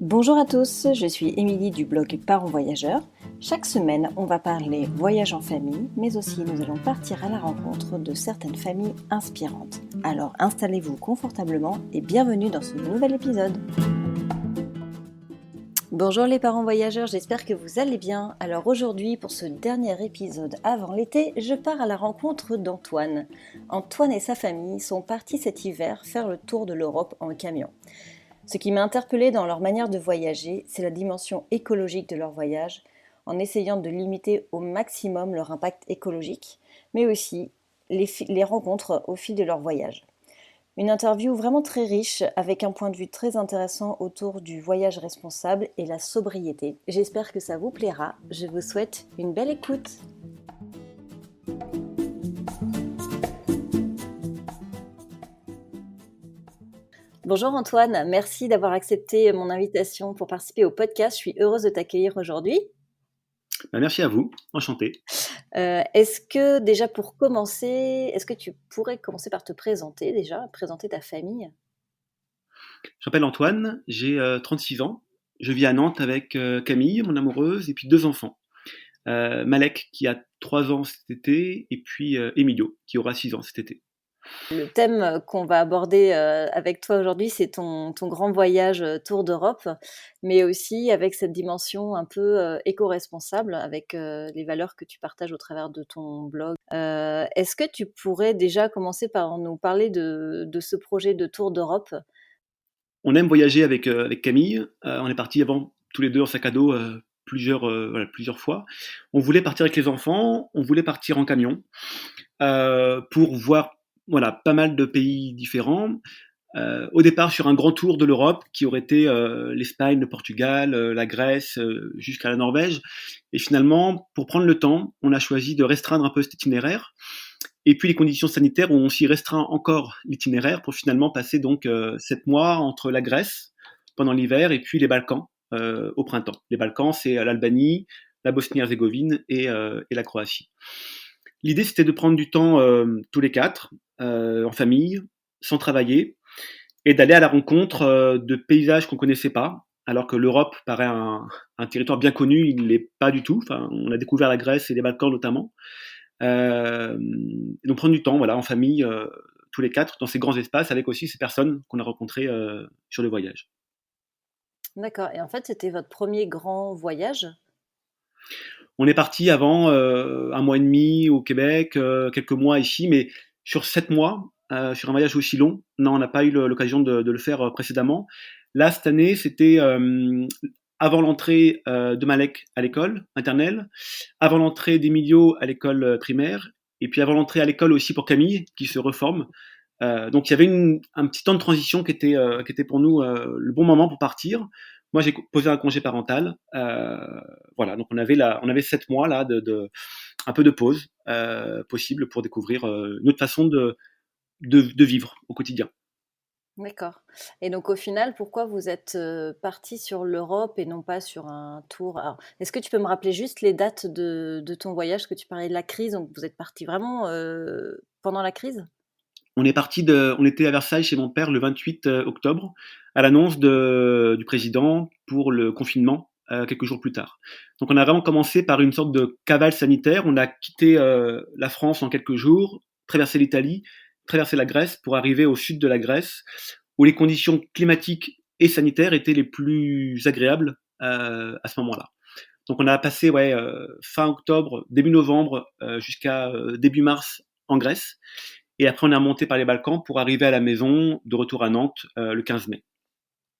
Bonjour à tous, je suis Émilie du blog Parents Voyageurs. Chaque semaine, on va parler voyage en famille, mais aussi nous allons partir à la rencontre de certaines familles inspirantes. Alors installez-vous confortablement et bienvenue dans ce nouvel épisode. Bonjour les parents voyageurs, j'espère que vous allez bien. Alors aujourd'hui, pour ce dernier épisode avant l'été, je pars à la rencontre d'Antoine. Antoine et sa famille sont partis cet hiver faire le tour de l'Europe en camion. Ce qui m'a interpellée dans leur manière de voyager, c'est la dimension écologique de leur voyage, en essayant de limiter au maximum leur impact écologique, mais aussi les rencontres au fil de leur voyage. Une interview vraiment très riche, avec un point de vue très intéressant autour du voyage responsable et la sobriété. J'espère que ça vous plaira. Je vous souhaite une belle écoute. Bonjour Antoine, merci d'avoir accepté mon invitation pour participer au podcast. Je suis heureuse de t'accueillir aujourd'hui. Merci à vous, enchanté. Est-ce que déjà pour commencer, est-ce que tu pourrais commencer par te présenter déjà, présenter ta famille? Je m'appelle Antoine, j'ai 36 ans. Je vis à Nantes avec Camille, mon amoureuse, et puis 2 enfants. Malek qui a 3 ans cet été, et puis Emilio qui aura 6 ans cet été. Le thème qu'on va aborder avec toi aujourd'hui, c'est ton grand voyage tour d'Europe, mais aussi avec cette dimension un peu éco-responsable, avec les valeurs que tu partages au travers de ton blog. Est-ce que tu pourrais déjà commencer par nous parler de ce projet de tour d'Europe? On aime voyager avec Camille. On est partis avant tous les deux en sac à dos plusieurs fois. On voulait partir avec les enfants, on voulait partir en camion pour voir pas mal de pays différents. Au départ sur un grand tour de l'Europe qui aurait été l'Espagne, le Portugal, la Grèce, jusqu'à la Norvège. Et finalement, pour prendre le temps, on a choisi de restreindre un peu cet itinéraire. Et puis les conditions sanitaires ont aussi restreint encore l'itinéraire pour finalement passer donc 7 mois entre la Grèce pendant l'hiver et puis les Balkans au printemps. Les Balkans, c'est l'Albanie, la Bosnie-Herzégovine et la Croatie. L'idée, c'était de prendre du temps tous les quatre, en famille, sans travailler, et d'aller à la rencontre de paysages qu'on connaissait pas, alors que l'Europe paraît un territoire bien connu, il ne l'est pas du tout. Enfin, on a découvert la Grèce et les Balkans notamment. Donc prendre du temps, voilà, en famille, tous les quatre, dans ces grands espaces, avec aussi ces personnes qu'on a rencontrées sur le voyage. D'accord, et en fait, c'était votre premier grand voyage? On est parti avant 1 mois et demi au Québec, quelques mois ici, mais sur 7 mois, sur un voyage aussi long, non, on n'a pas eu l'occasion de le faire précédemment. Là, cette année, c'était avant l'entrée de Malek à l'école maternelle, avant l'entrée d'Emilio à l'école primaire, et puis avant l'entrée à l'école aussi pour Camille, qui se reforme. Donc il y avait un petit temps de transition qui était pour nous le bon moment pour partir. Moi, j'ai posé un congé parental. Voilà, donc on avait 7 mois là un peu de pause possible pour découvrir une autre façon de vivre au quotidien. D'accord, et donc au final, pourquoi vous êtes, partis sur l'Europe et non pas sur un tour? Alors, est-ce que tu peux me rappeler juste les dates de ton voyage? Que tu parlais de la crise, donc vous êtes partis vraiment, pendant la crise? On était à Versailles chez mon père le 28 octobre, à l'annonce du président pour le confinement, quelques jours plus tard. Donc on a vraiment commencé par une sorte de cavale sanitaire. On a quitté la France en quelques jours, traversé l'Italie, traversé la Grèce pour arriver au sud de la Grèce, où les conditions climatiques et sanitaires étaient les plus agréables à ce moment-là. Donc on a passé fin octobre, début novembre, jusqu'à début mars en Grèce. Et après, on a monté par les Balkans pour arriver à la maison, de retour à Nantes, le 15 mai.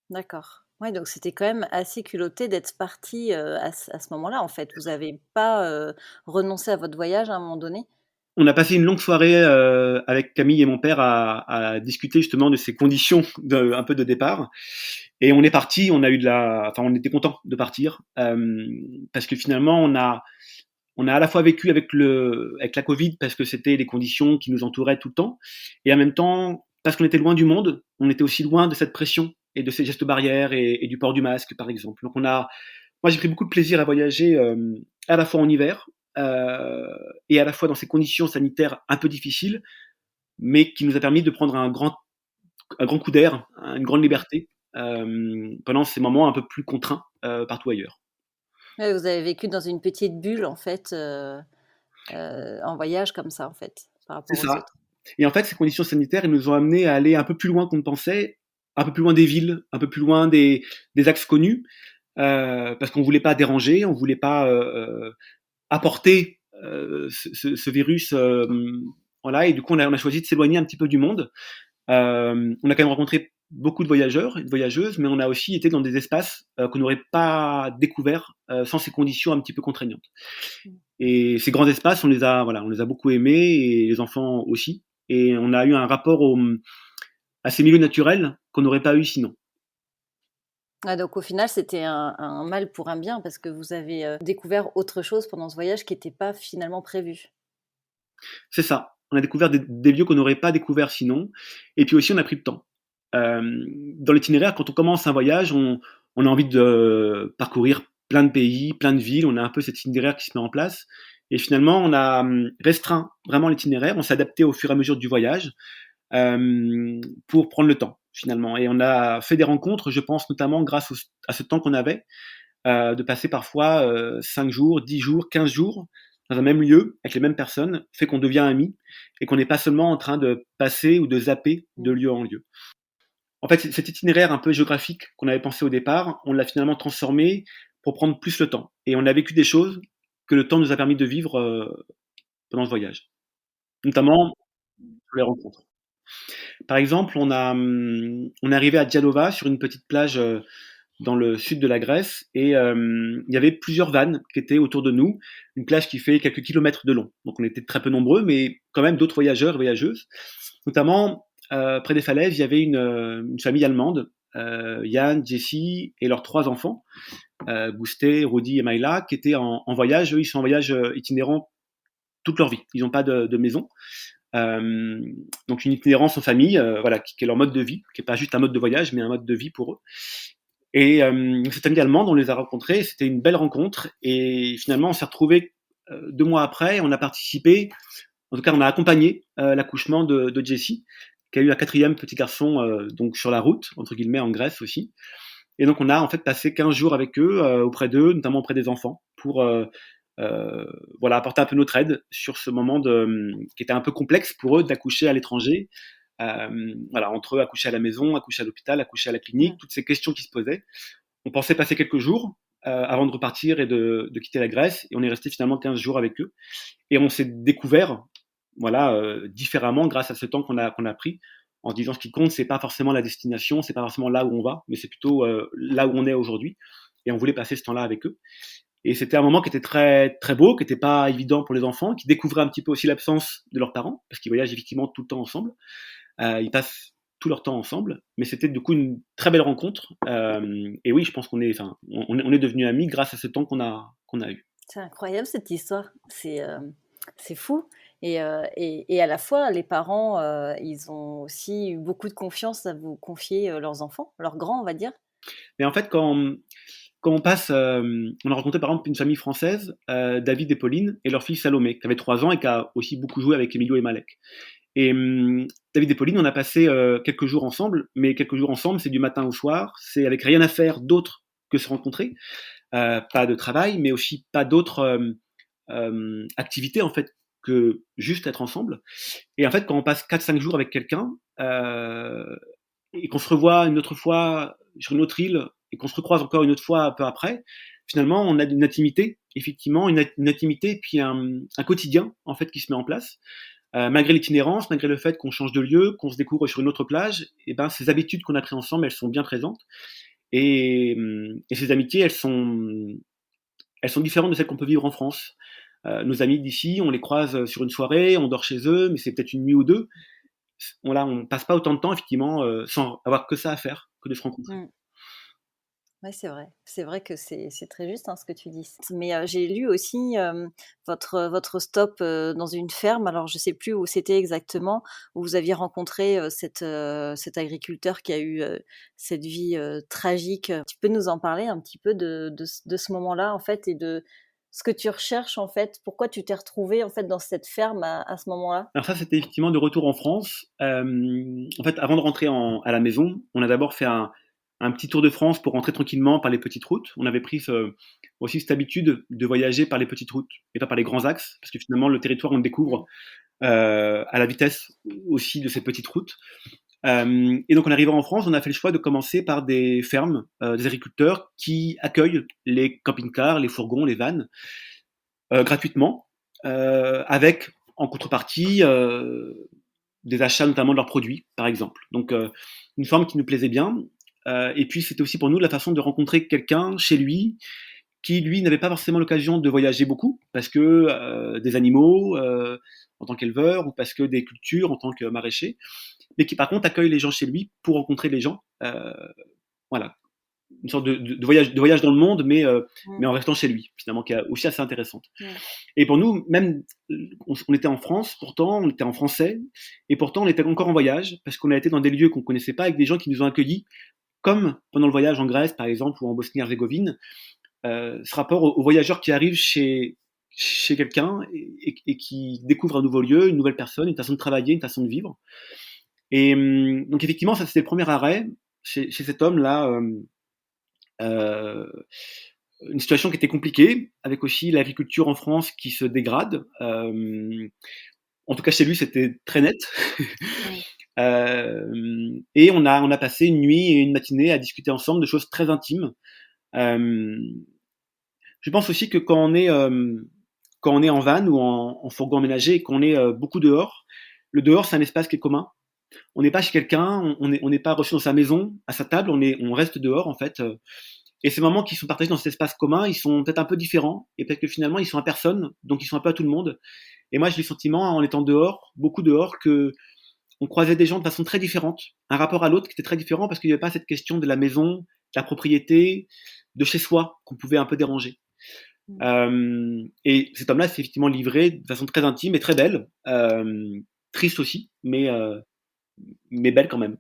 D'accord. Ouais, donc c'était quand même assez culotté d'être partis, à ce moment-là, en fait. Vous avez pas, renoncé à votre voyage à un moment donné? On a passé une longue soirée avec Camille et mon père à discuter justement de ces conditions un peu de départ. Et on est parti, on était content de partir parce que finalement, on a à la fois vécu avec la Covid parce que c'était les conditions qui nous entouraient tout le temps, et en même temps parce qu'on était loin du monde, on était aussi loin de cette pression et de ces gestes barrières et du port du masque par exemple. Donc moi j'ai pris beaucoup de plaisir à voyager à la fois en hiver et à la fois dans ces conditions sanitaires un peu difficiles, mais qui nous a permis de prendre un grand coup d'air, une grande liberté pendant ces moments un peu plus contraints partout ailleurs. Ouais, vous avez vécu dans une petite bulle, en fait, en voyage comme ça, en fait, par C'est rapport aux ça. autres. Et en fait, ces conditions sanitaires, elles nous ont amenés à aller un peu plus loin qu'on ne pensait, un peu plus loin des villes, un peu plus loin des axes connus, parce qu'on voulait pas déranger, on voulait pas apporter ce virus. Voilà, et du coup, on a choisi de s'éloigner un petit peu du monde. On a quand même rencontré beaucoup de voyageurs et de voyageuses, mais on a aussi été dans des espaces qu'on n'aurait pas découverts sans ces conditions un petit peu contraignantes. Et ces grands espaces, on les a beaucoup aimés, et les enfants aussi. Et on a eu un rapport à ces milieux naturels qu'on n'aurait pas eu sinon. Ah, donc au final, c'était un mal pour un bien parce que vous avez, découvert autre chose pendant ce voyage qui était pas finalement prévu. C'est ça. On a découvert des lieux qu'on n'aurait pas découverts sinon. Et puis aussi, on a pris le temps. Dans l'itinéraire, quand on commence un voyage, on a envie de parcourir plein de pays, plein de villes. On a un peu cet itinéraire qui se met en place. Et finalement, on a restreint vraiment l'itinéraire. On s'est adapté au fur et à mesure du voyage pour prendre le temps finalement. Et on a fait des rencontres, je pense notamment grâce à ce temps qu'on avait, de passer parfois 5 jours, 10 jours, 15 jours dans un même lieu, avec les mêmes personnes, fait qu'on devient amis et qu'on n'est pas seulement en train de passer ou de zapper de lieu en lieu. En fait, cet itinéraire un peu géographique qu'on avait pensé au départ, on l'a finalement transformé pour prendre plus le temps. Et on a vécu des choses que le temps nous a permis de vivre pendant ce voyage, notamment sur les rencontres. Par exemple, on est arrivé à Djalova sur une petite plage dans le sud de la Grèce, et il y avait plusieurs vannes qui étaient autour de nous, une plage qui fait quelques kilomètres de long. Donc on était très peu nombreux, mais quand même d'autres voyageurs et voyageuses. Notamment, près des falaises, il y avait une famille allemande, Yann, Jessie et leurs 3 enfants, Bousté, Rodi et Maïla, qui étaient en voyage. Eux, ils sont en voyage itinérant toute leur vie. Ils n'ont pas de maison. Euh, donc une itinérance en famille, voilà, qui est leur mode de vie, qui est pas juste un mode de voyage, mais un mode de vie pour eux. Et cette amie allemande, on les a rencontrés, c'était une belle rencontre, et finalement on s'est retrouvés 2 mois après, on a participé, en tout cas on a accompagné l'accouchement de Jessie, qui a eu un 4e petit garçon donc sur la route, entre guillemets, en Grèce aussi. Et donc on a en fait passé 15 jours avec eux, auprès d'eux, notamment auprès des enfants, pour voilà, apporter un peu notre aide sur ce moment qui était un peu complexe pour eux d'accoucher à l'étranger. Voilà, entre eux, accoucher à la maison, accoucher à l'hôpital, accoucher à la clinique, toutes ces questions qui se posaient. On pensait passer quelques jours avant de repartir et de quitter la Grèce, et on est resté finalement 15 jours avec eux. Et on s'est découvert, voilà, différemment grâce à ce temps qu'on a pris, en se disant ce qui compte, c'est pas forcément la destination, c'est pas forcément là où on va, mais c'est plutôt là où on est aujourd'hui. Et on voulait passer ce temps-là avec eux. Et c'était un moment qui était très, très beau, qui n'était pas évident pour les enfants, qui découvraient un petit peu aussi l'absence de leurs parents, parce qu'ils voyagent effectivement tout le temps ensemble. Ils passent tout leur temps ensemble, mais c'était du coup une très belle rencontre. Et oui, je pense on est devenus amis grâce à ce temps qu'on a eu. C'est incroyable cette histoire, c'est fou et à la fois les parents, ils ont aussi eu beaucoup de confiance à vous confier, leurs enfants, leurs grands, on va dire? Mais en fait, quand on passe, on a rencontré par exemple une famille française, David et Pauline, et leur fille Salomé, qui avait 3 ans et qui a aussi beaucoup joué avec Emilio et Malek. Et David et Pauline, on a passé quelques jours ensemble, mais quelques jours ensemble, c'est du matin au soir, c'est avec rien à faire d'autre que se rencontrer, pas de travail, mais aussi pas d'autres activités en fait que juste être ensemble. Et en fait, quand on passe 4-5 jours avec quelqu'un et qu'on se revoit une autre fois sur une autre île et qu'on se recroise encore une autre fois un peu après, finalement, on a une intimité, effectivement, une intimité, puis un quotidien en fait qui se met en place. Malgré l'itinérance, malgré le fait qu'on change de lieu, qu'on se découvre sur une autre plage, et ben ces habitudes qu'on a prises ensemble, elles sont bien présentes. Et ces amitiés, elles sont différentes de celles qu'on peut vivre en France. Nos amis d'ici, on les croise sur une soirée, on dort chez eux, mais c'est peut-être une nuit ou deux. On passe pas autant de temps effectivement sans avoir que ça à faire que de se rencontrer. Mmh. Ouais, c'est vrai. C'est vrai que c'est très juste, hein, ce que tu dis. Mais, j'ai lu aussi, votre stop, dans une ferme, alors je sais plus où c'était exactement, où vous aviez rencontré, cet agriculteur qui a eu, cette vie, tragique. Tu peux nous en parler un petit peu de ce moment-là, en fait, et de ce que tu recherches, en fait? Pourquoi tu t'es retrouvé en fait, dans cette ferme à ce moment-là? Alors ça, c'était effectivement de retour en France. En fait, avant de rentrer à la maison, on a d'abord fait un petit tour de France pour rentrer tranquillement par les petites routes. On avait pris aussi cette habitude de voyager par les petites routes et pas par les grands axes, parce que finalement le territoire on le découvre à la vitesse aussi de ces petites routes. Et donc en arrivant en France, on a fait le choix de commencer par des fermes, des agriculteurs qui accueillent les camping-cars, les fourgons, les vannes gratuitement, avec en contrepartie des achats notamment de leurs produits, par exemple. Donc une forme qui nous plaisait bien. Et puis c'était aussi pour nous la façon de rencontrer quelqu'un chez lui qui lui n'avait pas forcément l'occasion de voyager beaucoup parce que des animaux en tant qu'éleveur ou parce que des cultures en tant que maraîcher, mais qui par contre accueille les gens chez lui pour rencontrer les gens. Voilà, une sorte de voyage dans le monde, mais en restant chez lui, finalement, qui est aussi assez intéressante. Et pour nous, même, on était en France, pourtant, on était en français, et pourtant, on était encore en voyage, parce qu'on a été dans des lieux qu'on connaissait pas, avec des gens qui nous ont accueillis, comme pendant le voyage en Grèce, par exemple, ou en Bosnie-Herzégovine, ce rapport aux voyageurs qui arrivent chez quelqu'un et qui découvrent un nouveau lieu, une nouvelle personne, une façon de travailler, une façon de vivre. Et donc effectivement, ça c'était le premier arrêt chez cet homme-là. Une situation qui était compliquée, avec aussi l'agriculture en France qui se dégrade. En tout cas, chez lui, c'était très net. Et on a passé une nuit et une matinée à discuter ensemble de choses très intimes. Je pense aussi que quand on est en van ou en fourgon aménagé et qu'on est beaucoup dehors, le dehors, c'est un espace qui est commun. On n'est pas chez quelqu'un, on n'est pas reçu dans sa maison, à sa table, on reste dehors en fait. Et ces moments qui sont partagés dans cet espace commun, ils sont peut-être un peu différents, et peut-être que finalement ils sont à personne, donc ils sont un peu à tout le monde. Et moi j'ai le sentiment, en étant dehors, beaucoup dehors, que on croisait des gens de façon très différente, un rapport à l'autre qui était très différent parce qu'il n'y avait pas cette question de la maison, de la propriété, de chez soi qu'on pouvait un peu déranger. Et cet homme-là s'est effectivement livré de façon très intime et très belle, triste aussi, mais belle quand même.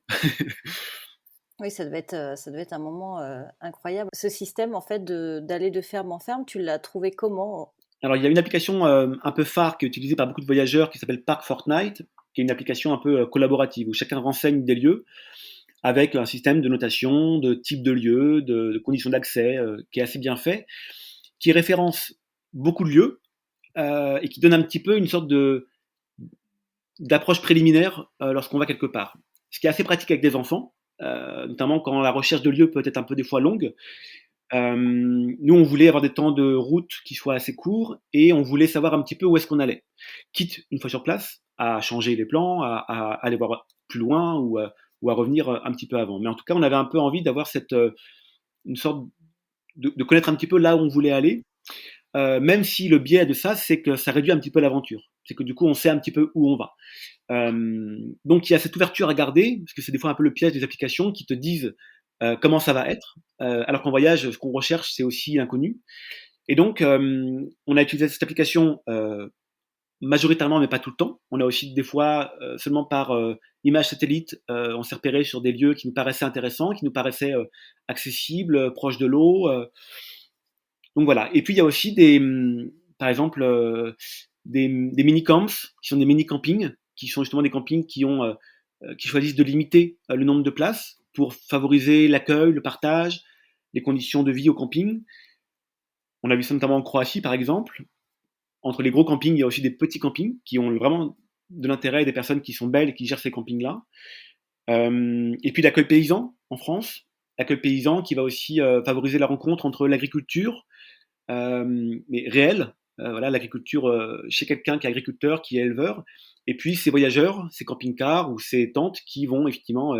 Oui, ça devait être un moment incroyable. Ce système, en fait, d'aller de ferme en ferme, tu l'as trouvé comment? Alors, il y a une application un peu phare qui est utilisée par beaucoup de voyageurs qui s'appelle Park Fortnite, qui est une application un peu collaborative où chacun renseigne des lieux avec un système de notation, de type de lieu, de conditions d'accès qui est assez bien fait, qui référence beaucoup de lieux et qui donne un petit peu une sorte d'approche préliminaire lorsqu'on va quelque part. Ce qui est assez pratique avec des enfants, notamment quand la recherche de lieux peut être un peu des fois longue. Nous, on voulait avoir des temps de route qui soient assez courts et on voulait savoir un petit peu où est-ce qu'on allait. Quitte, une fois sur place, à changer les plans, à aller voir plus loin ou à revenir un petit peu avant. Mais en tout cas, on avait un peu envie d'avoir une sorte de connaître un petit peu là où on voulait aller, même si le biais de ça, c'est que ça réduit un petit peu l'aventure. C'est que du coup, on sait un petit peu où on va. Donc il y a cette ouverture à garder, parce que c'est des fois un peu le piège des applications qui te disent comment ça va être, alors qu'en voyage, ce qu'on recherche, c'est aussi l'inconnu. Et donc, on a utilisé cette application majoritairement, mais pas tout le temps. On a aussi des fois, seulement par image satellite, on s'est repéré sur des lieux qui nous paraissaient intéressants, qui nous paraissaient accessibles, proches de l'eau. Donc voilà. Et puis il y a aussi par exemple, des mini-camps, qui sont des mini-campings, qui sont justement des campings qui choisissent de limiter le nombre de places pour favoriser l'accueil, le partage, les conditions de vie au camping. On a vu ça notamment en Croatie, par exemple. Entre les gros campings, il y a aussi des petits campings qui ont vraiment de l'intérêt et des personnes qui sont belles et qui gèrent ces campings-là. Et puis l'accueil paysan en France, l'accueil paysan qui va aussi favoriser la rencontre entre l'agriculture, mais réelle, voilà, l'agriculture chez quelqu'un qui est agriculteur, qui est éleveur, et puis ces voyageurs, ces camping-cars ou ces tentes qui vont effectivement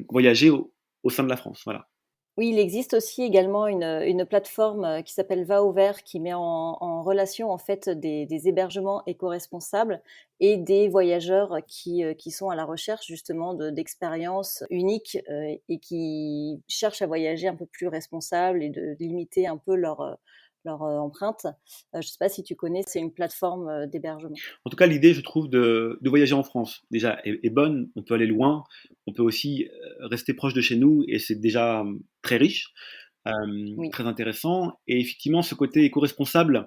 voyager au sein de la France. Voilà. Oui, il existe aussi également une plateforme qui s'appelle Va au Vert qui met en relation en fait des hébergements éco-responsables et des voyageurs qui sont à la recherche justement d'expériences uniques et qui cherchent à voyager un peu plus responsable et de limiter un peu leur empreinte. Je ne sais pas si tu connais, c'est une plateforme d'hébergement. En tout cas, l'idée, je trouve, de voyager en France, déjà, est bonne. On peut aller loin. On peut aussi rester proche de chez nous et c'est déjà très riche, Oui. très intéressant. Et effectivement, ce côté éco-responsable,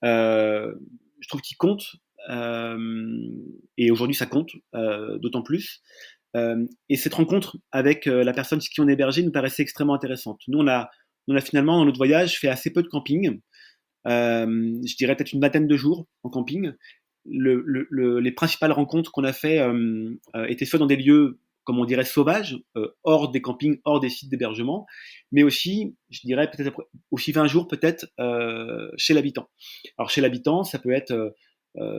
je trouve qu'il compte. Et aujourd'hui, ça compte d'autant plus. Et cette rencontre avec la personne chez qui on est hébergé nous paraissait extrêmement intéressante. Nous, on a finalement, dans notre voyage, fait assez peu de camping. Je dirais peut-être une vingtaine de jours en camping. Les principales rencontres qu'on a fait étaient soit dans des lieux, comme on dirait, sauvages, hors des campings, hors des sites d'hébergement, mais aussi, je dirais peut-être aussi 20 jours peut-être chez l'habitant. Alors chez l'habitant, ça peut être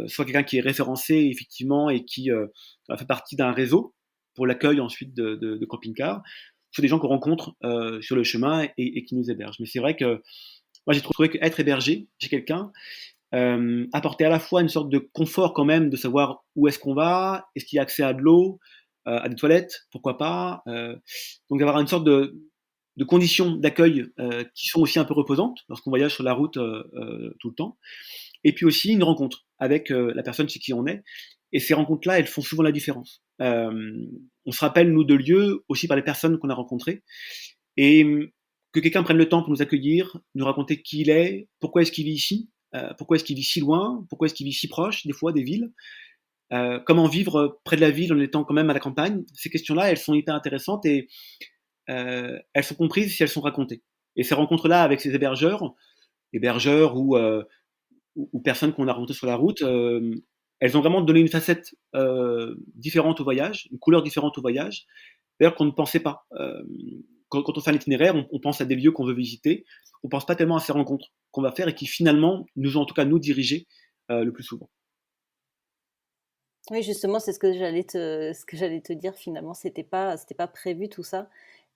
soit quelqu'un qui est référencé effectivement et qui fait partie d'un réseau pour l'accueil ensuite de camping-cars, soit des gens qu'on rencontre sur le chemin et qui nous hébergent. Mais c'est vrai que moi j'ai trouvé qu'être hébergé chez quelqu'un apportait à la fois une sorte de confort quand même de savoir où est-ce qu'on va, est-ce qu'il y a accès à de l'eau, à des toilettes, pourquoi pas. Donc d'avoir une sorte de conditions d'accueil qui sont aussi un peu reposantes lorsqu'on voyage sur la route tout le temps. Et puis aussi une rencontre avec la personne chez qui on est. Et ces rencontres-là, elles font souvent la différence. On se rappelle, nous, de lieux aussi par les personnes qu'on a rencontrées. Et que quelqu'un prenne le temps pour nous accueillir, nous raconter qui il est, pourquoi est-ce qu'il vit ici, pourquoi est-ce qu'il vit si loin, pourquoi est-ce qu'il vit si proche, des fois, des villes, comment vivre près de la ville en étant quand même à la campagne. Ces questions-là, elles sont hyper intéressantes et elles sont comprises si elles sont racontées. Et ces rencontres-là avec ces hébergeurs ou personnes qu'on a rencontrées sur la route, elles ont vraiment donné une facette différente au voyage, une couleur différente au voyage, d'ailleurs qu'on ne pensait pas. Quand on fait un itinéraire, on pense à des lieux qu'on veut visiter, on pense pas tellement à ces rencontres qu'on va faire et qui finalement nous ont en tout cas nous dirigés le plus souvent. Oui, justement, c'est ce que j'allais te dire finalement, c'était pas prévu tout ça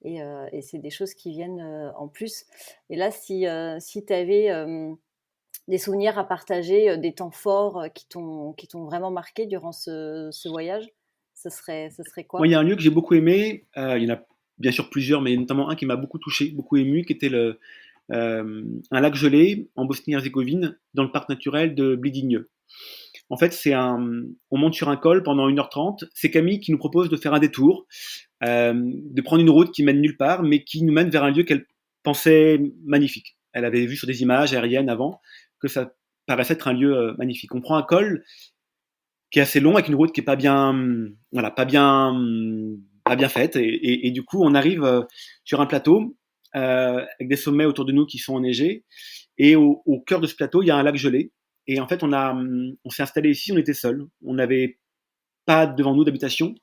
et c'est des choses qui viennent, en plus et là si tu avais, des souvenirs à partager, des temps forts, qui t'ont vraiment marqué durant ce voyage, ce serait Moi, quoi? il y a un lieu que j'ai beaucoup aimé, il y en a bien sûr plusieurs, mais notamment un qui m'a beaucoup touché, beaucoup ému, qui était un lac gelé en Bosnie-Herzégovine, dans le parc naturel de Blidigne. En fait, on monte sur un col pendant 1h30. C'est Camille qui nous propose de faire un détour, de prendre une route qui mène nulle part, mais qui nous mène vers un lieu qu'elle pensait magnifique. Elle avait vu sur des images aériennes avant que ça paraissait être un lieu magnifique. On prend un col qui est assez long avec une route qui est pas bien, voilà, pas bien faite, et du coup, on arrive sur un plateau avec des sommets autour de nous qui sont enneigés, et au cœur de ce plateau, il y a un lac gelé. Et en fait, on s'est installé ici, on était seuls, on n'avait pas devant nous d'habitation.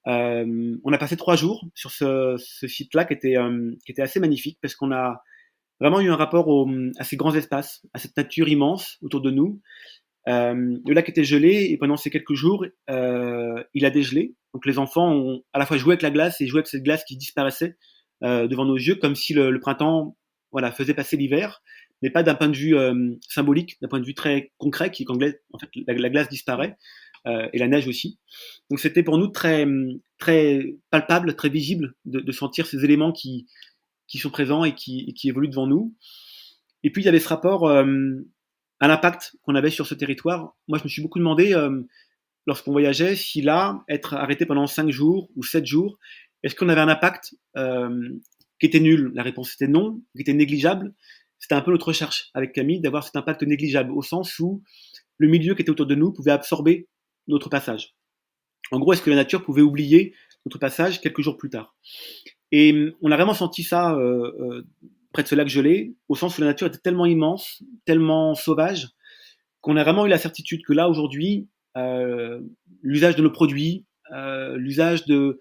On a passé 3 jours sur ce site-là qui était assez magnifique parce qu'on a vraiment eu un rapport à ces grands espaces, à cette nature immense autour de nous. Le lac était gelé et pendant ces quelques jours, il a dégelé. Donc les enfants ont à la fois joué avec la glace et joué avec cette glace qui disparaissait devant nos yeux, comme si le printemps, voilà, faisait passer l'hiver, mais pas d'un point de vue symbolique, d'un point de vue très concret, qui est qu'en en fait, la glace disparaît et la neige aussi. Donc c'était pour nous très palpable, très visible de sentir ces éléments qui sont présents et qui évoluent devant nous. Et puis il y avait ce rapport à l'impact qu'on avait sur ce territoire. Moi, je me suis beaucoup demandé, lorsqu'on voyageait, si là, être arrêté pendant 5 jours ou 7 jours, est-ce qu'on avait un impact qui était nul? La réponse était non, qui était négligeable. C'était un peu notre recherche avec Camille, d'avoir cet impact négligeable, au sens où le milieu qui était autour de nous pouvait absorber notre passage. En gros, est-ce que la nature pouvait oublier notre passage quelques jours plus tard? Et on a vraiment senti ça près de ce lac gelé, au sens où la nature était tellement immense, tellement sauvage, qu'on a vraiment eu la certitude que là, aujourd'hui, euh, l'usage de nos produits, l'usage de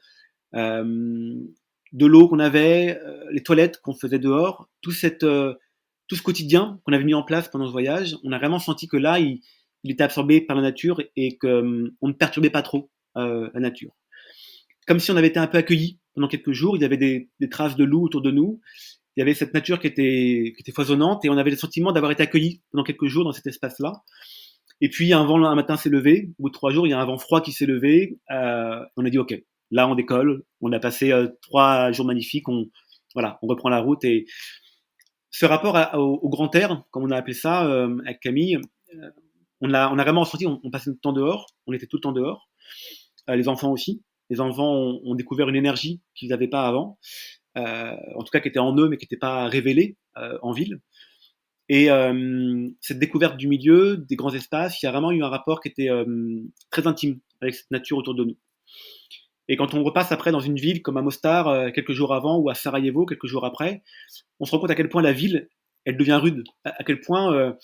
l'eau qu'on avait, les toilettes qu'on faisait dehors, tout ce quotidien qu'on avait mis en place pendant ce voyage, on a vraiment senti que là, il était absorbé par la nature et qu'on ne perturbait pas trop la nature. Comme si on avait été un peu accueillis pendant quelques jours, il y avait des traces de loups autour de nous, il y avait cette nature qui était foisonnante et on avait le sentiment d'avoir été accueillis pendant quelques jours dans cet espace-là. Et puis un matin s'est levé, au bout de 3 jours, il y a un vent froid qui s'est levé. On a dit ok, là on décolle. On a passé 3 jours magnifiques. Voilà, on reprend la route et ce rapport au grand air, comme on a appelé ça avec Camille, on a vraiment ressenti. On passait notre temps dehors, on était tout le temps dehors. Les enfants aussi. Les enfants ont découvert une énergie qu'ils n'avaient pas avant, en tout cas qui était en eux mais qui n'était pas révélée en ville. Et cette découverte du milieu, des grands espaces, il y a vraiment eu un rapport qui était très intime avec cette nature autour de nous. Et quand on repasse après dans une ville comme à Mostar quelques jours avant ou à Sarajevo quelques jours après, on se rend compte à quel point la ville, elle devient rude, à quel point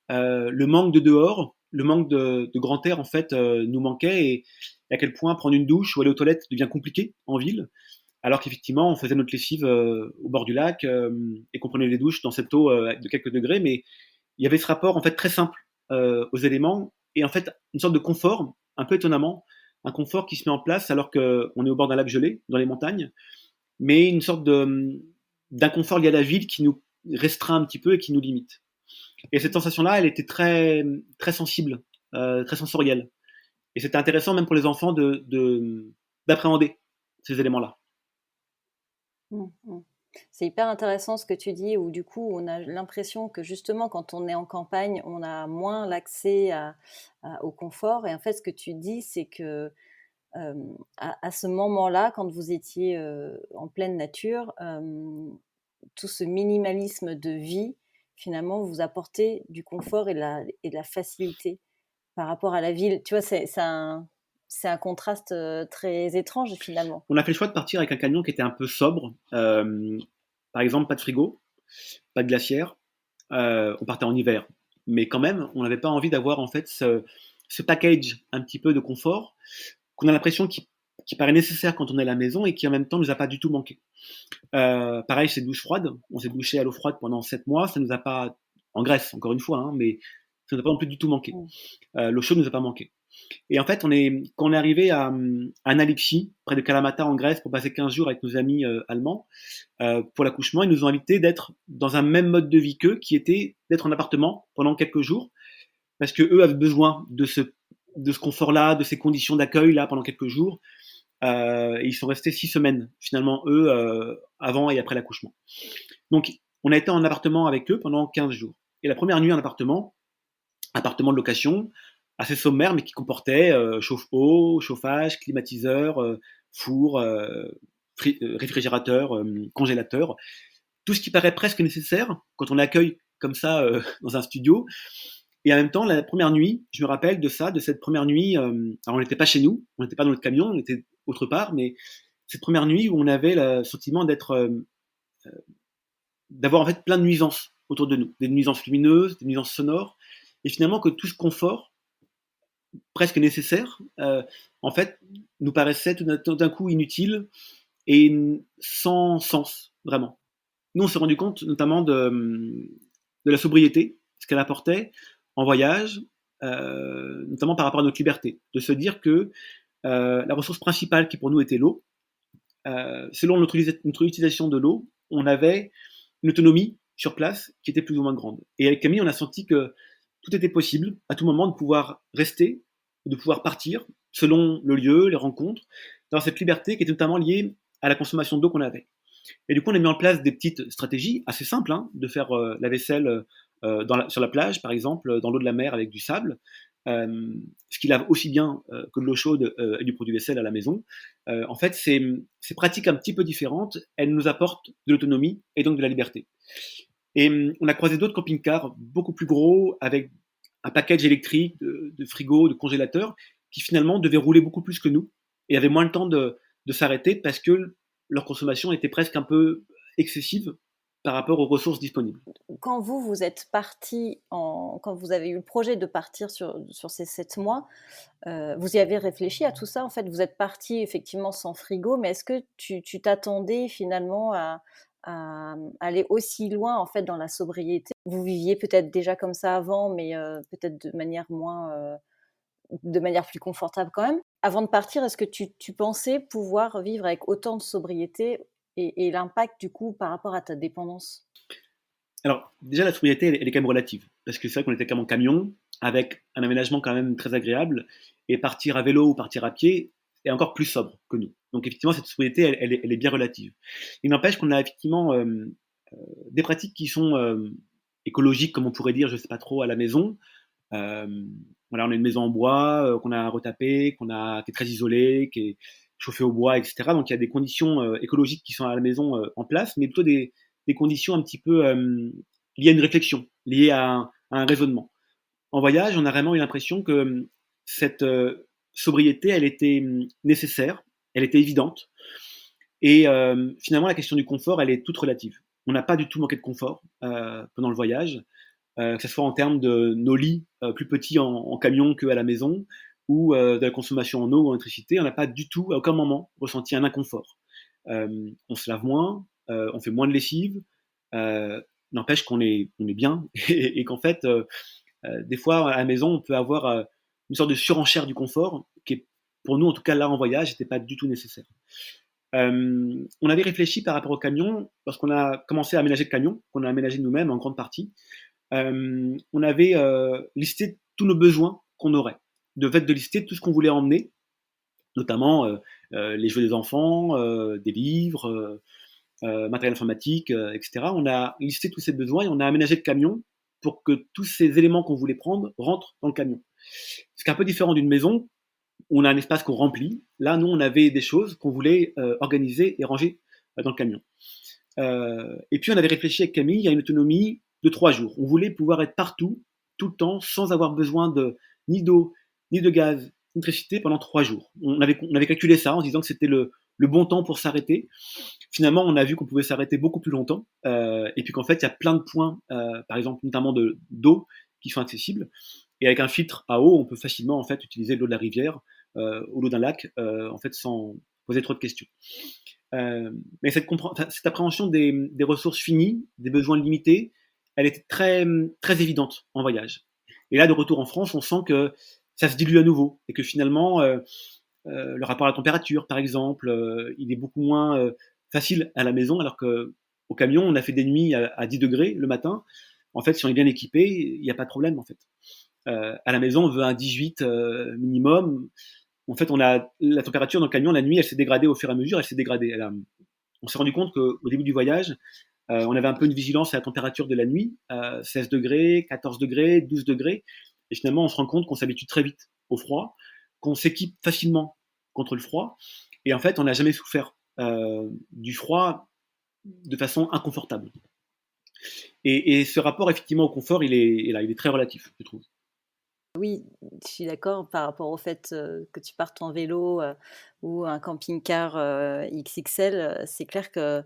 le manque de dehors, le manque de grand air en fait nous manquait et à quel point prendre une douche ou aller aux toilettes devient compliqué en ville, alors qu'effectivement on faisait notre lessive au bord du lac et qu'on prenait les douches dans cette eau de quelques degrés, mais il y avait ce rapport en fait très simple aux éléments et en fait une sorte de confort, un peu étonnamment, un confort qui se met en place alors qu'on est au bord d'un lac gelé dans les montagnes, mais une sorte d'inconfort lié à la ville qui nous restreint un petit peu et qui nous limite. Et cette sensation-là, elle était très, très sensible, très sensorielle. Et c'était intéressant même pour les enfants d'appréhender ces éléments-là. Mmh, mmh. C'est hyper intéressant ce que tu dis, où du coup, on a l'impression que justement, quand on est en campagne, on a moins l'accès au confort. Et en fait, ce que tu dis, c'est que à ce moment-là, quand vous étiez en pleine nature, tout ce minimalisme de vie, finalement, vous apportait du confort et de la facilité par rapport à la ville. Tu vois, c'est un contraste très étrange finalement. On a fait le choix de partir avec un camion qui était un peu sobre. Par exemple, pas de frigo, pas de glacière. On partait en hiver. Mais quand même, on n'avait pas envie d'avoir en fait ce package un petit peu de confort qu'on a l'impression qui paraît nécessaire quand on est à la maison et qui en même temps nous a pas du tout manqué. Pareil, c'est douche froide. On s'est douché à l'eau froide pendant 7 mois. Ça nous a pas, en Grèce, encore une fois, hein, mais ça nous a pas non plus du tout manqué. Mm. L'eau chaude nous a pas manqué. Et en fait, quand on est arrivé à Nalipchi, près de Kalamata en Grèce, pour passer 15 jours avec nos amis allemands, pour l'accouchement, ils nous ont invités d'être dans un même mode de vie qu'eux, qui était d'être en appartement pendant quelques jours, parce que eux avaient besoin de ce confort-là, de ces conditions d'accueil-là pendant quelques jours. Et ils sont restés 6 semaines, finalement, eux, avant et après l'accouchement. Donc, on a été en appartement avec eux pendant 15 jours. Et la première nuit en appartement de location, assez sommaire, mais qui comportait chauffe-eau, chauffage, climatiseur, four, réfrigérateur, congélateur, tout ce qui paraît presque nécessaire quand on accueille comme ça dans un studio. Et en même temps, la première nuit, je me rappelle de ça, de cette première nuit. Alors on n'était pas chez nous, on n'était pas dans notre camion, on était autre part, mais cette première nuit où on avait le sentiment d'avoir en fait plein de nuisances autour de nous, des nuisances lumineuses, des nuisances sonores, et finalement que tout ce confort presque nécessaire, en fait, nous paraissait tout d'un coup inutile et sans sens, vraiment. Nous, on s'est rendu compte notamment de la sobriété, ce qu'elle apportait en voyage, notamment par rapport à notre liberté, de se dire que la ressource principale qui pour nous était l'eau, selon notre utilisation de l'eau, on avait une autonomie sur place qui était plus ou moins grande. Et avec Camille, on a senti que tout était possible, à tout moment, de pouvoir rester, de pouvoir partir, selon le lieu, les rencontres, dans cette liberté qui était notamment liée à la consommation d'eau qu'on avait. Et du coup, on a mis en place des petites stratégies assez simples, hein, de faire la vaisselle sur la plage, par exemple, dans l'eau de la mer avec du sable, ce qui lave aussi bien que de l'eau chaude et du produit vaisselle à la maison. En fait, ces pratiques un petit peu différentes, elles nous apportent de l'autonomie et donc de la liberté. Et on a croisé d'autres camping-cars beaucoup plus gros, avec un package électrique de frigo, de congélateur, qui finalement devaient rouler beaucoup plus que nous et avaient moins le temps de s'arrêter parce que leur consommation était presque un peu excessive par rapport aux ressources disponibles. Quand vous êtes parti, quand vous avez eu le projet de partir sur ces 7 mois, vous y avez réfléchi à tout ça en fait. Vous êtes parti effectivement sans frigo, mais est-ce que tu t'attendais finalement à aller aussi loin en fait dans la sobriété? Vous viviez peut-être déjà comme ça avant, mais peut-être de manière plus confortable quand même. Avant de partir, est-ce que tu pensais pouvoir vivre avec autant de sobriété et l'impact du coup par rapport à ta dépendance? Alors, déjà, la sobriété, elle est quand même relative. Parce que c'est vrai qu'on était comme en camion, avec un aménagement quand même très agréable, et partir à vélo ou partir à pied est encore plus sobre que nous. Donc, effectivement, cette sobriété, elle est bien relative. Il n'empêche qu'on a effectivement des pratiques qui sont écologiques, comme on pourrait dire, je ne sais pas trop, à la maison. Euh, voilà, on a une maison en bois qu'on a retapée, qui est très isolée, qui est chauffée au bois, etc. Donc il y a des conditions écologiques qui sont à la maison en place, mais plutôt des conditions un petit peu liées à une réflexion, liées à un raisonnement. En voyage, on a vraiment eu l'impression que cette sobriété, elle était nécessaire elle était évidente. Et finalement, la question du confort, elle est toute relative. On n'a pas du tout manqué de confort pendant le voyage, que ce soit en termes de nos lits plus petits en camion qu'à la maison, ou de la consommation en eau ou en électricité. On n'a pas du tout, à aucun moment, ressenti un inconfort. On se lave moins, on fait moins de lessive, n'empêche qu'on est bien et qu'en fait, des fois, à la maison, on peut avoir une sorte de surenchère du confort qui est, pour nous, en tout cas là en voyage, n'était pas du tout nécessaire. On avait réfléchi par rapport au camion, lorsqu'on a commencé à aménager le camion, qu'on a aménagé nous-mêmes en grande partie, on avait listé tous nos besoins qu'on aurait, de fait de lister tout ce qu'on voulait emmener, notamment les jouets des enfants, des livres, matériel informatique, etc. On a listé tous ces besoins et on a aménagé le camion pour que tous ces éléments qu'on voulait prendre rentrent dans le camion. Ce qui est un peu différent d'une maison où on a un espace qu'on remplit. Là, nous, on avait des choses qu'on voulait organiser et ranger dans le camion. Et puis, on avait réfléchi avec Camille à une autonomie de 3 jours. On voulait pouvoir être partout, tout le temps, sans avoir besoin ni d'eau, ni de gaz, ni d'électricité pendant 3 jours. On avait calculé ça en se disant que c'était le bon temps pour s'arrêter. Finalement, on a vu qu'on pouvait s'arrêter beaucoup plus longtemps, et puis qu'en fait, il y a plein de points, par exemple, notamment d'eau, qui sont accessibles. Et avec un filtre à eau, on peut facilement en fait utiliser l'eau de la rivière ou l'eau d'un lac, en fait, sans poser trop de questions. Mais cette appréhension des ressources finies, des besoins limités, elle était très, très évidente en voyage. Et là, de retour en France, on sent que ça se dilue à nouveau et que finalement, le rapport à la température, par exemple, il est beaucoup moins facile à la maison, alors qu'au camion, on a fait des nuits à 10 degrés le matin. En fait, si on est bien équipé, il n'y a pas de problème, en fait. À la maison, on veut un 18 minimum. En fait, on a la température dans le camion la nuit, elle s'est dégradée au fur et à mesure, elle s'est dégradée. On s'est rendu compte qu'au début du voyage, on avait un peu une vigilance à la température de la nuit, 16 degrés, 14 degrés, 12 degrés. Et finalement, on se rend compte qu'on s'habitue très vite au froid, qu'on s'équipe facilement contre le froid. Et en fait, on n'a jamais souffert du froid de façon inconfortable. Et ce rapport, effectivement, au confort, il est très relatif, je trouve. Oui, je suis d'accord par rapport au fait, que tu partes en vélo, ou un camping-car, XXL, c'est clair que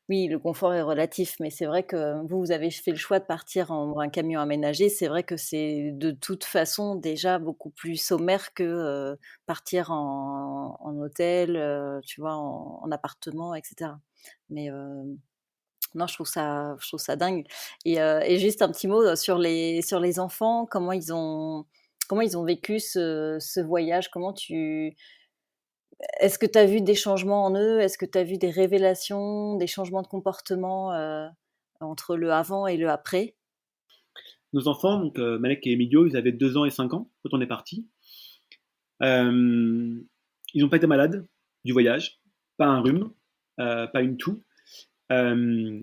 oui, le confort est relatif, mais c'est vrai que vous avez fait le choix de partir en un camion aménagé. C'est vrai que c'est de toute façon déjà beaucoup plus sommaire que, partir en hôtel, tu vois, en appartement et cetera. Mais, non, je trouve ça dingue et juste un petit mot, sur les enfants, comment ils ont vécu ce voyage? Est-ce que tu as vu des changements en eux? Est-ce que tu as vu des révélations, des changements de comportement, entre le avant et le après? Nos enfants, donc Malek et Emilio, ils avaient 2 ans et 5 ans quand on est parti. Euh, Ils n'ont pas été malades du voyage, pas un rhume, pas une toux. Euh,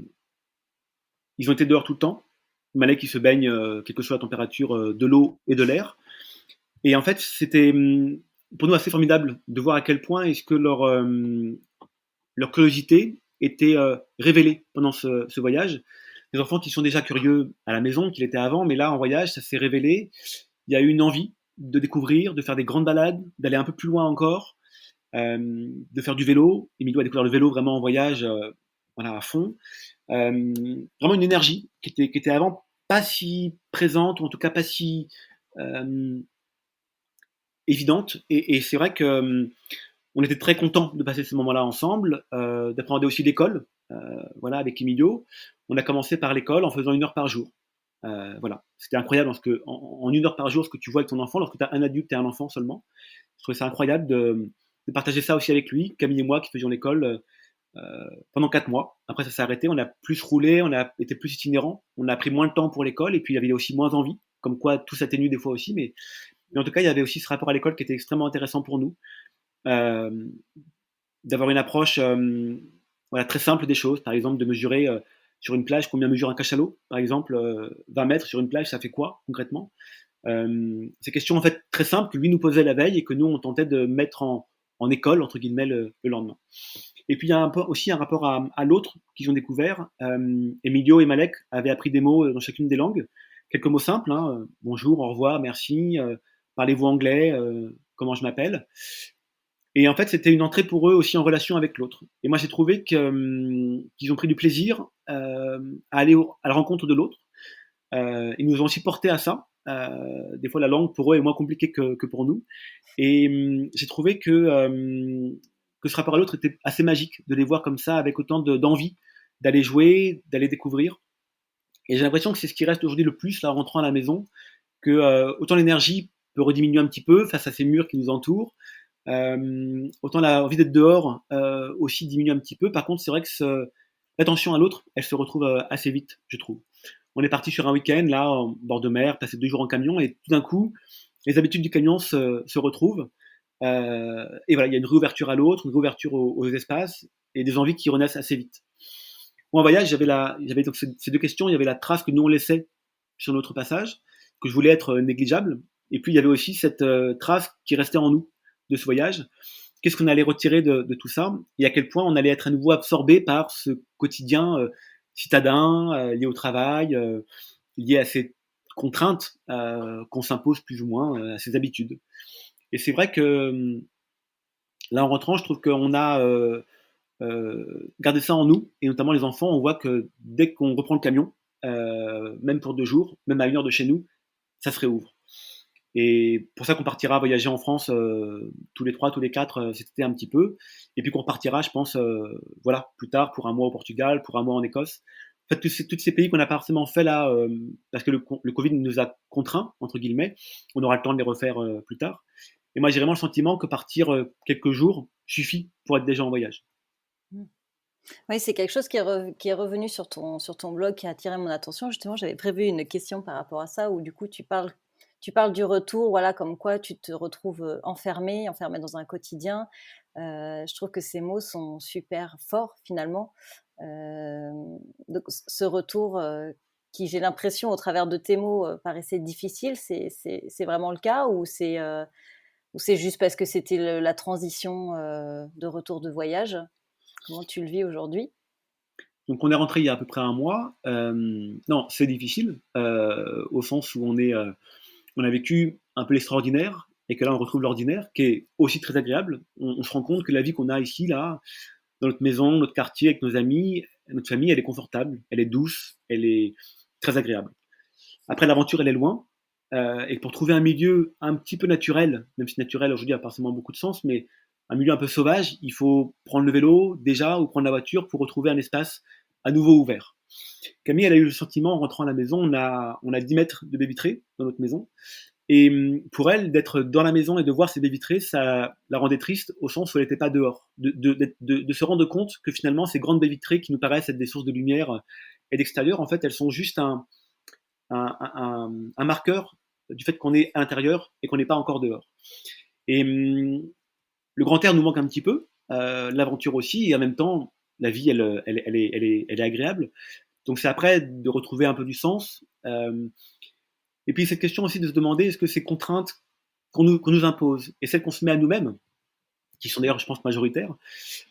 Ils ont été dehors tout le temps. Malek, il se baigne, quelle que soit la température de l'eau et de l'air. Et en fait, c'était pour nous assez formidable de voir à quel point est-ce que leur curiosité était révélée pendant ce voyage. Les enfants qui sont déjà curieux à la maison, qu'ils étaient avant, mais là, en voyage, ça s'est révélé. Il y a eu une envie de découvrir, de faire des grandes balades, d'aller un peu plus loin encore, de faire du vélo. Emilio a découvert le vélo vraiment en voyage, voilà, à fond. Vraiment une énergie qui était avant pas si présente, ou en tout cas pas si euh, évidente. Et c'est vrai que on était très contents de passer ce moment-là ensemble, d'apprendre aussi l'école, voilà, avec Emilio. On a commencé par l'école en faisant 1 heure par jour. Voilà, c'était incroyable parce que en 1 heure par jour, ce que tu vois avec ton enfant, lorsque tu as un adulte et un enfant seulement, je trouvais ça incroyable de partager ça aussi avec lui, Camille et moi qui faisions l'école pendant 4 mois. Après, ça s'est arrêté, on a plus roulé, on a été plus itinérant, on a pris moins de temps pour l'école et puis il y avait aussi moins envie, comme quoi tout s'atténue des fois aussi, mais en tout cas, il y avait aussi ce rapport à l'école qui était extrêmement intéressant pour nous, euh, d'avoir une approche voilà, très simple des choses, par exemple de mesurer sur une plage combien mesure un cachalot, par exemple 20 mètres sur une plage, ça fait quoi concrètement? Ces questions en fait très simples que lui nous posait la veille et que nous on tentait de mettre en école entre guillemets le lendemain. Et puis il y a aussi un rapport à l'autre qu'ils ont découvert. Emilio et Malek avaient appris des mots dans chacune des langues, quelques mots simples, hein, bonjour, au revoir, merci, parlez-vous anglais, comment je m'appelle. Et en fait, c'était une entrée pour eux aussi en relation avec l'autre. Et moi, j'ai trouvé qu'ils ont pris du plaisir à aller à la rencontre de l'autre. Ils nous ont aussi porté à ça. Des fois, la langue pour eux est moins compliquée que pour nous. Et j'ai trouvé que ce rapport à l'autre était assez magique, de les voir comme ça, avec autant d'envie d'aller jouer, d'aller découvrir. Et j'ai l'impression que c'est ce qui reste aujourd'hui le plus, là, en rentrant à la maison, que autant l'énergie peut rediminuer un petit peu face à ces murs qui nous entourent, autant la envie d'être dehors aussi diminue un petit peu. Par contre, c'est vrai que l'attention à l'autre, elle se retrouve assez vite, je trouve. On est parti sur un week-end, là, en bord de mer, passer 2 jours en camion, et tout d'un coup, les habitudes du camion se retrouvent. Et voilà, il y a une réouverture à l'autre, une réouverture aux espaces, et des envies qui renaissent assez vite. Moi, en voyage, j'avais donc ces deux questions. Il y avait la trace que nous on laissait sur notre passage, que je voulais être négligeable, et puis il y avait aussi cette trace qui restait en nous de ce voyage. Qu'est-ce qu'on allait retirer de tout ça, et à quel point on allait être à nouveau absorbé par ce quotidien citadin, lié au travail, lié à ces contraintes qu'on s'impose plus ou moins, à ces habitudes. Et c'est vrai que là, en rentrant, je trouve qu'on a gardé ça en nous, et notamment les enfants. On voit que dès qu'on reprend le camion, même pour 2 jours, même à 1 heure de chez nous, ça se réouvre. Et pour ça qu'on partira voyager en France tous les trois, tous les quatre cet été un petit peu, et puis qu'on repartira, je pense, voilà, plus tard pour un mois au Portugal, pour un mois en Écosse. En fait, tous ces pays qu'on n'a pas forcément fait là, parce que le Covid nous a contraints entre guillemets, on aura le temps de les refaire plus tard. Et moi, j'ai vraiment le sentiment que partir quelques jours suffit pour être déjà en voyage. Mmh. Oui, c'est quelque chose qui est revenu sur ton blog, qui a attiré mon attention. Justement, j'avais prévu une question par rapport à ça, où du coup, tu parles du retour, voilà, comme quoi tu te retrouves enfermé dans un quotidien. Je trouve que ces mots sont super forts, finalement. Euh, donc, ce retour qui, j'ai l'impression, au travers de tes mots, paraissait difficile, c'est vraiment le cas, ou c'est juste parce que c'était la transition de retour de voyage? Comment tu le vis aujourd'hui? Donc on est rentré il y a à peu près un mois. Non, c'est difficile, au sens où on a vécu un peu l'extraordinaire, et que là on retrouve l'ordinaire, qui est aussi très agréable. On se rend compte que la vie qu'on a ici, là, dans notre maison, notre quartier, avec nos amis, notre famille, elle est confortable, elle est douce, elle est très agréable. Après, l'aventure, elle est loin. Et pour trouver un milieu un petit peu naturel, même si naturel aujourd'hui a pas forcément beaucoup de sens, mais un milieu un peu sauvage, il faut prendre le vélo déjà, ou prendre la voiture pour retrouver un espace à nouveau ouvert. Camille, elle a eu le sentiment, en rentrant à la maison, on a 10 mètres de baie vitrée dans notre maison. Et pour elle, d'être dans la maison et de voir ces baies vitrées, ça la rendait triste, au sens où elle n'était pas dehors. De se rendre compte que finalement, ces grandes baies vitrées qui nous paraissent être des sources de lumière et d'extérieur, en fait, elles sont juste un marqueur du fait qu'on est à l'intérieur et qu'on n'est pas encore dehors. Et le grand air nous manque un petit peu, l'aventure aussi, et en même temps, la vie, elle est agréable. Donc c'est après de retrouver un peu du sens. Et puis cette question aussi de se demander, est-ce que ces contraintes qu'on nous impose, et celles qu'on se met à nous-mêmes, qui sont d'ailleurs, je pense, majoritaires,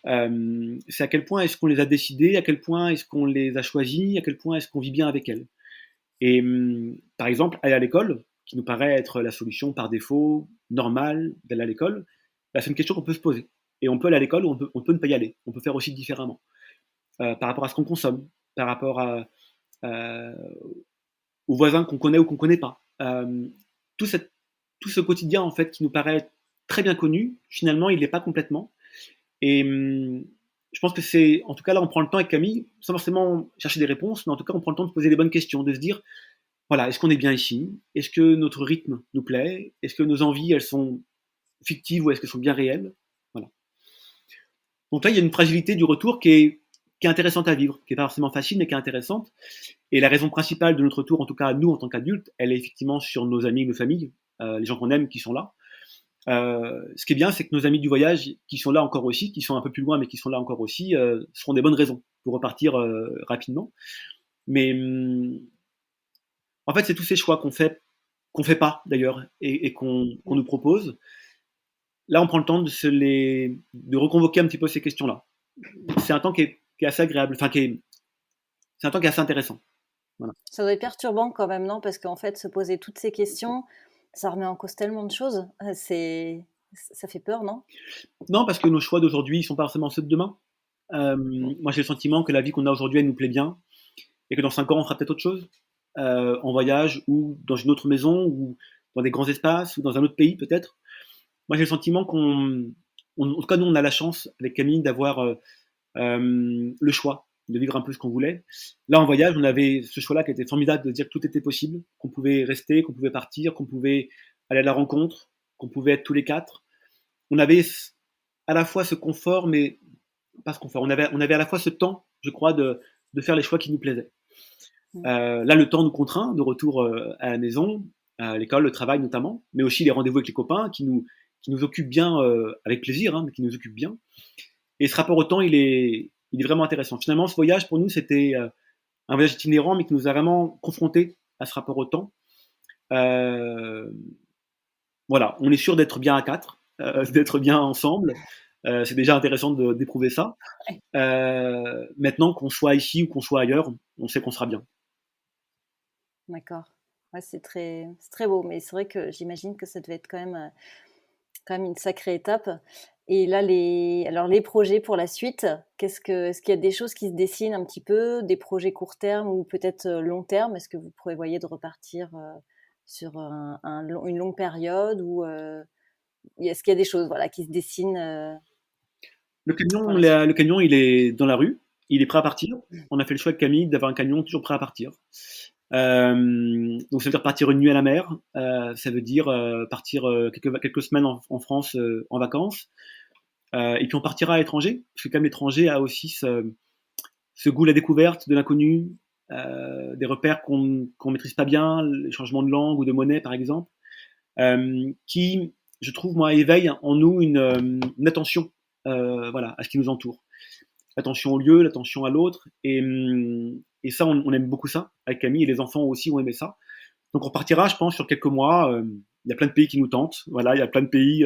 c'est à quel point est-ce qu'on les a décidées, à quel point est-ce qu'on les a choisies, à quel point est-ce qu'on vit bien avec elles. Et par exemple, aller à l'école, qui nous paraît être la solution par défaut, normale, d'aller à l'école, bah, c'est une question qu'on peut se poser. Et on peut aller à l'école, ou on peut ne pas y aller. On peut faire aussi différemment. Par rapport à ce qu'on consomme, par rapport euh, aux voisins qu'on connaît ou qu'on ne connaît pas. Tout, cette, tout ce quotidien, en fait, qui nous paraît très bien connu, finalement, il ne l'est pas complètement. Et je pense que c'est, en tout cas là, on prend le temps avec Camille, sans forcément chercher des réponses, mais en tout cas, on prend le temps de poser les bonnes questions, de se dire, voilà, est-ce qu'on est bien ici? Est-ce que notre rythme nous plaît? Est-ce que nos envies, elles sont fictives, ou est-ce qu'elles sont bien réelles? Voilà. Donc là, il y a une fragilité du retour qui est intéressante à vivre, qui n'est pas forcément facile, mais qui est intéressante. Et la raison principale de notre retour, en tout cas nous en tant qu'adultes, elle est effectivement sur nos amis, nos familles, les gens qu'on aime qui sont là. Ce qui est bien, c'est que nos amis du voyage, qui sont là encore aussi, qui sont un peu plus loin, mais qui sont là encore aussi, seront des bonnes raisons pour repartir rapidement. Mais en fait, c'est tous ces choix qu'on fait pas d'ailleurs, et qu'on nous propose. Là, on prend le temps de reconvoquer un petit peu ces questions-là. C'est un temps qui est assez agréable, enfin c'est un temps qui est assez intéressant. Voilà. Ça doit être perturbant quand même, non? Parce qu'en fait, se poser toutes ces questions, ça remet en cause tellement de choses. Ça fait peur, non? Non, parce que nos choix d'aujourd'hui, ils sont pas forcément ceux de demain. Moi, j'ai le sentiment que la vie qu'on a aujourd'hui, elle nous plaît bien, et que dans 5 ans, on fera peut-être autre chose, en voyage, ou dans une autre maison, ou dans des grands espaces, ou dans un autre pays peut-être. Moi, j'ai le sentiment en tout cas, nous, on a la chance avec Camille d'avoir le choix de vivre un peu ce qu'on voulait. Là, en voyage, on avait ce choix-là qui était formidable de dire que tout était possible, qu'on pouvait rester, qu'on pouvait partir, qu'on pouvait aller à la rencontre, qu'on pouvait être tous les quatre. On avait à la fois ce confort, mais pas ce confort. On avait à la fois ce temps, je crois, de faire les choix qui nous plaisaient. Mmh. Là, le temps nous contraint de retour à la maison, à l'école, le travail notamment, mais aussi les rendez-vous avec les copains qui nous occupent bien, avec plaisir, hein, mais qui nous occupent bien. Et ce rapport au temps, il est vraiment intéressant. Finalement, ce voyage, pour nous, c'était un voyage itinérant, mais qui nous a vraiment confrontés à ce rapport au temps. Euh, voilà, on est sûr d'être bien à quatre, d'être bien ensemble. C'est déjà intéressant d'éprouver ça. Ouais. Maintenant, qu'on soit ici ou qu'on soit ailleurs, on sait qu'on sera bien. D'accord. Ouais, c'est très beau, mais c'est vrai que j'imagine que ça devait être quand même une sacrée étape. Et là, alors les projets pour la suite, est-ce qu'il y a des choses qui se dessinent un petit peu, des projets court terme ou peut-être long terme? Est-ce que vous prévoyez de repartir sur une longue période ou est-ce qu'il y a des choses voilà, qui se dessinent pour la suite? Le camion, il est dans la rue, il est prêt à partir. On a fait le choix avec Camille d'avoir un camion toujours prêt à partir. Donc ça veut dire partir une nuit à la mer, ça veut dire partir quelques semaines en France en vacances, et puis on partira à l'étranger, parce que comme l'étranger a aussi ce goût de la découverte, de l'inconnu, des repères qu'on maîtrise pas bien, les changements de langue ou de monnaie par exemple, qui, je trouve, moi, éveille en nous une attention voilà, à ce qui nous entoure. L'attention au lieu, l'attention à l'autre, et ça, on aime beaucoup ça avec Camille, et les enfants aussi ont aimé ça. Donc on partira, je pense, sur quelques mois. Il y a plein de pays qui nous tentent. Voilà, il y a plein de pays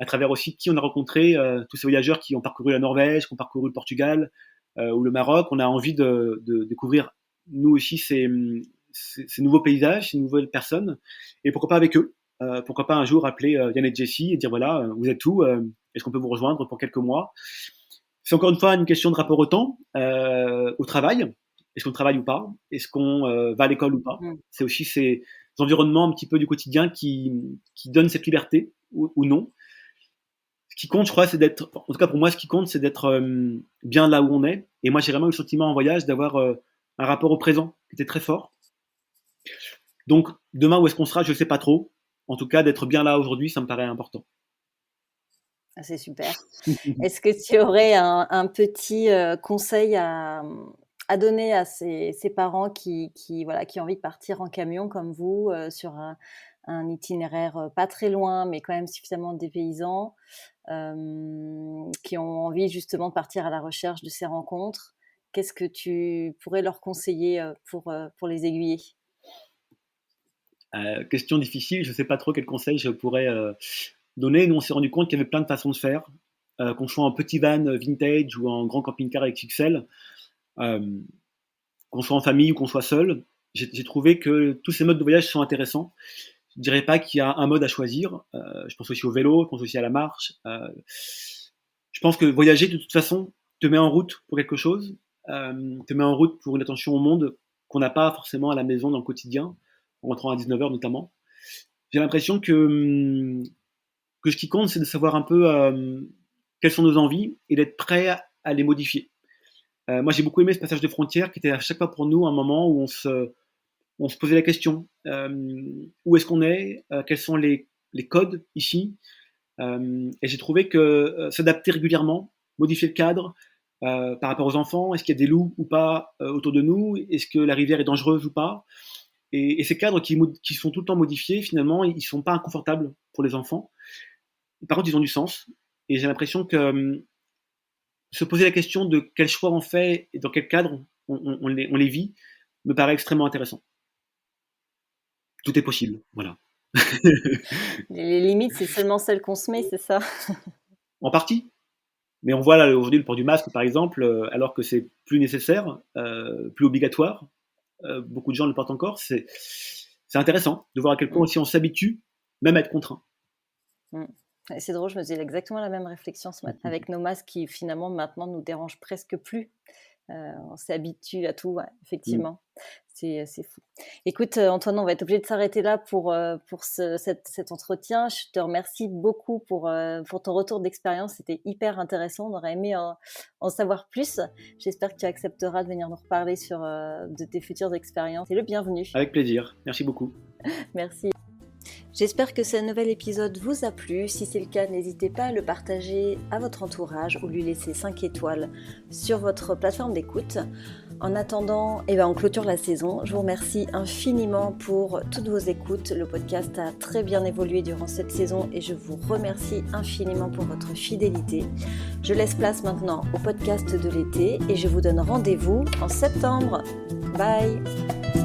à travers aussi qui on a rencontré, tous ces voyageurs qui ont parcouru la Norvège, qui ont parcouru le Portugal ou le Maroc. On a envie de découvrir nous aussi ces nouveaux paysages, ces nouvelles personnes, et pourquoi pas avec eux. Pourquoi pas un jour appeler Yann et Jessie et dire voilà, vous êtes où est-ce qu'on peut vous rejoindre pour quelques mois? C'est encore une fois une question de rapport au temps, au travail. Est-ce qu'on travaille ou pas? Est-ce qu'on va à l'école ou pas? Mm. C'est aussi ces environnements un petit peu du quotidien qui donnent cette liberté ou non. Ce qui compte, je crois, c'est d'être, en tout cas pour moi, ce qui compte, c'est d'être bien là où on est. Et moi, j'ai vraiment eu le sentiment en voyage d'avoir un rapport au présent qui était très fort. Donc, demain, où est-ce qu'on sera? Je ne sais pas trop. En tout cas, d'être bien là aujourd'hui, ça me paraît important. Ah, c'est super. Est-ce que tu aurais un petit conseil à donner à ces parents voilà, qui ont envie de partir en camion comme vous sur un itinéraire pas très loin, mais quand même suffisamment dépaysant, qui ont envie justement de partir à la recherche de ces rencontres? Qu'est-ce que tu pourrais leur conseiller pour les aiguiller? Question difficile, je ne sais pas trop quel conseil je pourrais donner. Nous, on s'est rendu compte qu'il y avait plein de façons de faire, qu'on soit en petit van vintage ou en grand camping-car XXL, euh, qu'on soit en famille ou qu'on soit seul. J'ai trouvé que tous ces modes de voyage sont intéressants. Je ne dirais pas qu'il y a un mode à choisir. Je pense aussi au vélo, je pense aussi à la marche. Je pense que voyager, de toute façon, te met en route pour quelque chose, te met en route pour une attention au monde qu'on n'a pas forcément à la maison dans le quotidien, en rentrant à 19h notamment. J'ai l'impression que ce qui compte, c'est de savoir un peu quelles sont nos envies et d'être prêt à les modifier. Moi, j'ai beaucoup aimé ce passage de frontière qui était à chaque fois pour nous un moment où on se posait la question où est-ce qu'on est, quels sont les codes ici, et j'ai trouvé que s'adapter régulièrement, modifier le cadre par rapport aux enfants, est-ce qu'il y a des loups ou pas autour de nous, est-ce que la rivière est dangereuse ou pas, et ces cadres qui sont tout le temps modifiés, finalement, ils ne sont pas inconfortables pour les enfants. Par contre, ils ont du sens, et j'ai l'impression que se poser la question de quel choix on fait et dans quel cadre on les vit me paraît extrêmement intéressant. Tout est possible, voilà. Les limites, c'est seulement celles qu'on se met, c'est ça? En partie, mais on voit là aujourd'hui le port du masque, par exemple, alors que c'est plus nécessaire, plus obligatoire. Beaucoup de gens le portent encore. C'est intéressant de voir à quel point Mm, aussi on s'habitue, même à être contraint. mm. Et c'est drôle, je me faisais exactement la même réflexion ce matin, avec nos masques qui finalement maintenant nous dérangent presque plus. On s'habitue à tout, ouais, effectivement. C'est fou. Écoute, Antoine, on va être obligé de s'arrêter là pour cet entretien. Je te remercie beaucoup pour ton retour d'expérience. C'était hyper intéressant. On aurait aimé en savoir plus. J'espère que tu accepteras de venir nous reparler de tes futures expériences. C'est le bienvenu. Avec plaisir. Merci beaucoup. Merci. J'espère que ce nouvel épisode vous a plu. Si c'est le cas, n'hésitez pas à le partager à votre entourage ou lui laisser 5 étoiles sur votre plateforme d'écoute. En attendant, on clôture la saison. Je vous remercie infiniment pour toutes vos écoutes. Le podcast a très bien évolué durant cette saison et je vous remercie infiniment pour votre fidélité. Je laisse place maintenant au podcast de l'été et je vous donne rendez-vous en septembre. Bye!